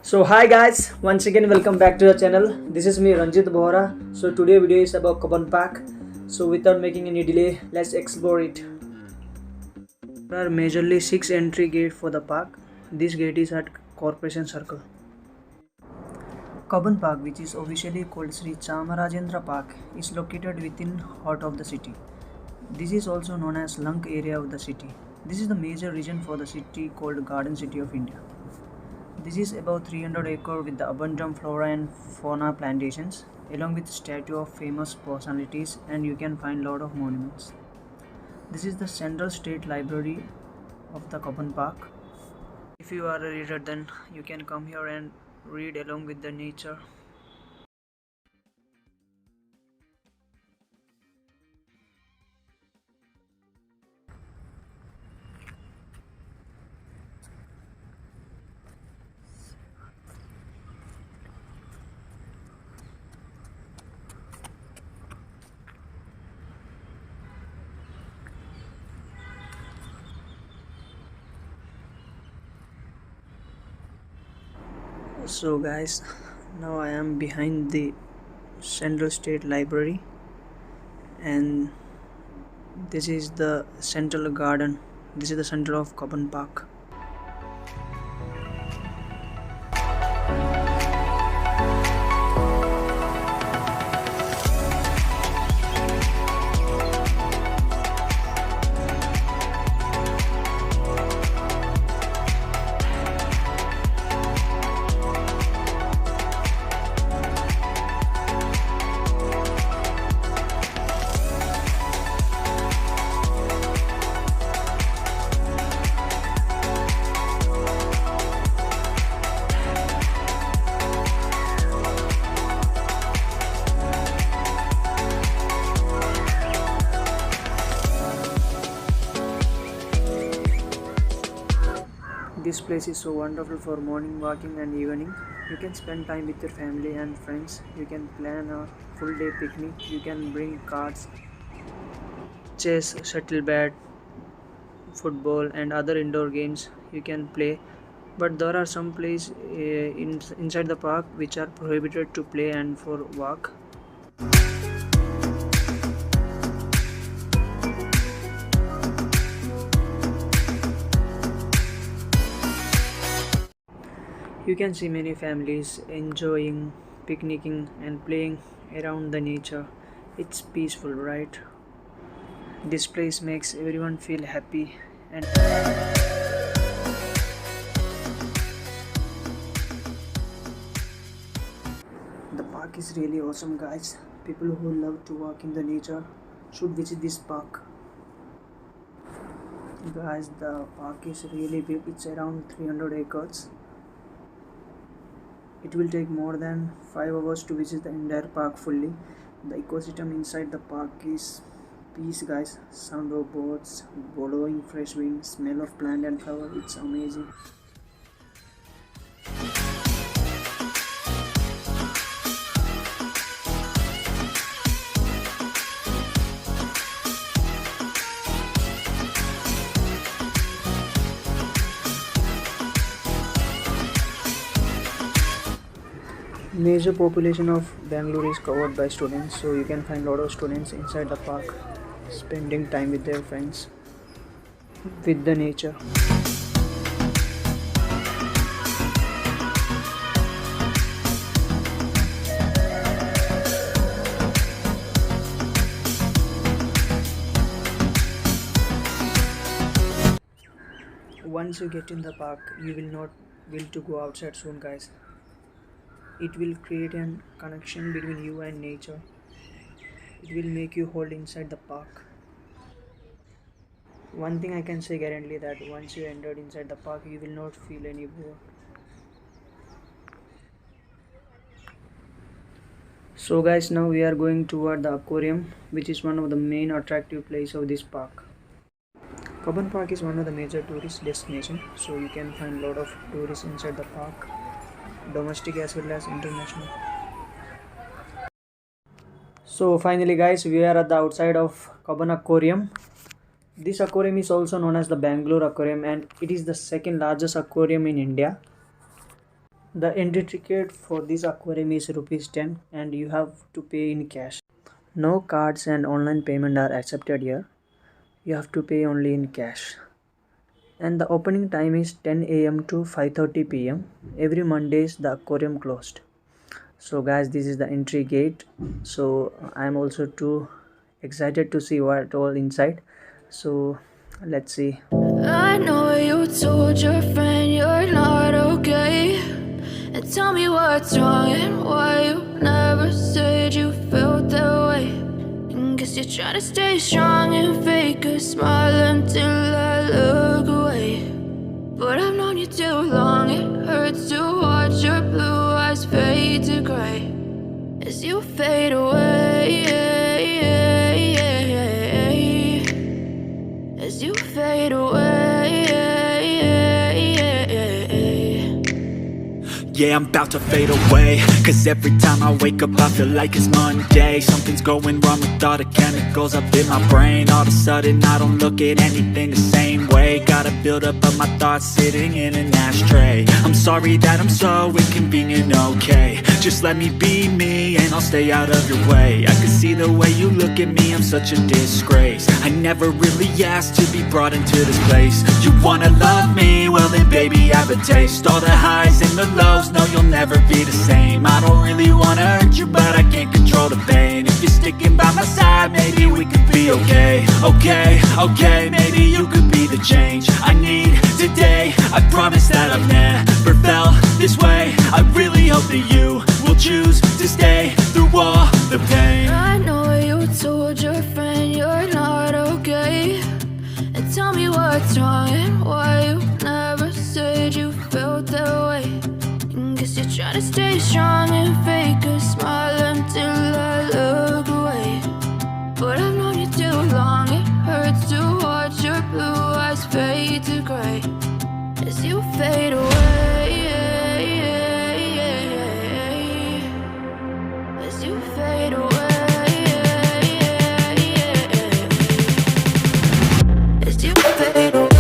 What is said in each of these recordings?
So hi guys, once again welcome back to the channel. This is me Ranjith. So today video is about Cubon Park. So without making any delay, let's explore it. There are majorly 6 entry gate for the park. This gate is at Corporation Circle. Cubon Park, which is officially called Sri Chamarajendra Park, is located within heart of the city. This is also known as lung area of the city. This is the major region for the city called Garden City of India. This is about 300 acres with the abundant flora and fauna plantations, along with statue of famous personalities, and you can find lot of monuments. This is the Central State Library of the Cubon Park. If you are a reader, then you can come here and read along with the nature. So guys, now I am behind the Central State Library, and this is the central garden. This is the center of Cubon Park. This place is so wonderful for morning walking and evening. You can spend time with your family and friends. You can plan a full day picnic. You can bring cards, chess, shuttle bat, football, and other indoor games you can play. But there are some places inside the park which are prohibited to play and for walk. You can see many families enjoying picnicking and playing around the nature. It's peaceful, right? This place makes everyone feel happy and the park is really awesome, guys. People who love to walk in the nature should visit this park. Guys, the park is really big. It's around 300 acres. It will take more than 5 hours to visit the entire park fully. The ecosystem inside the park is peace, guys. Sound of birds, blowing fresh wind, smell of plant and flower. It's amazing. Major population of Bangalore is covered by students, so you can find a lot of students inside the park spending time with their friends, with the nature. Once you get in the park, you will not will to go outside soon, guys. It will create a connection between you and nature. It will make you hold inside the park. One thing I can say guarantee that once you entered inside the park, you will not feel any bored. So guys, now we are going toward the aquarium, which is one of the main attractive places of this park. Cubon Park is one of the major tourist destinations, so you can find a lot of tourists inside the park, domestic as well as international. So finally guys, we are at the outside of Cubon Aquarium. This aquarium is also known as the Bangalore Aquarium, and it is the second largest aquarium in India. The entry ticket for this aquarium is rupees 10 and you have to pay in cash. No cards and online payment are accepted here. You have to pay only in cash. And the opening time is 10 a.m. to 5:30 p.m. Every Mondays the aquarium closed. So guys, this is the entry gate. So I'm also too excited to see what all inside. So let's see. I know you told your friend you're not okay, and tell me what's wrong and why you never said you felt that way. And guess you're trying to stay strong and fake a smile until I look away. But I've known you too long, it hurts to watch your blue eyes fade to gray as you fade away. As you fade away. Yeah, I'm about to fade away, cause every time I wake up I feel like it's Monday. Something's going wrong with all the chemicals up in my brain. All of a sudden I don't look at anything the same way. Got a buildup of my thoughts sitting in an ashtray. I'm sorry that I'm so inconvenient, okay. Just let me be me and I'll stay out of your way. I can see the way you look at me, I'm such a disgrace. I never really asked to be brought into this place. You wanna love me? Well then baby I have a taste. All the highs and the lows, no you'll never be the same. I don't really wanna hurt you but I can't control the pain. If you're sticking by my side maybe we could be okay. Okay, maybe you could be the change I need today. I promise that I've never felt this way. I really hope that you will choose to stay through all the pain. I know you told your friend you're not okay, and tell me what's wrong and why you never said you felt that way. And guess you're trying to stay strong and fake a smile until I look away. But I've known you too long, it hurts to watch your blue eyes fade to gray as you fade away. As you fade away. As you fade away.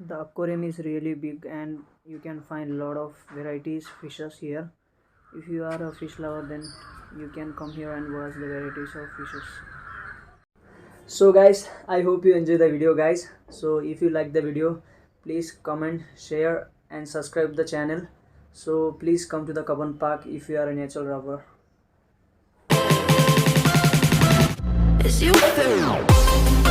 The aquarium is really big and you can find a lot of varieties fishes here. If you are a fish lover then you can come here and watch the varieties of fishes. So guys, I hope you enjoy the video guys. So if you like the video, please comment, share and subscribe the channel. So please come to the Cubon Park if you are a nature lover. As you fade.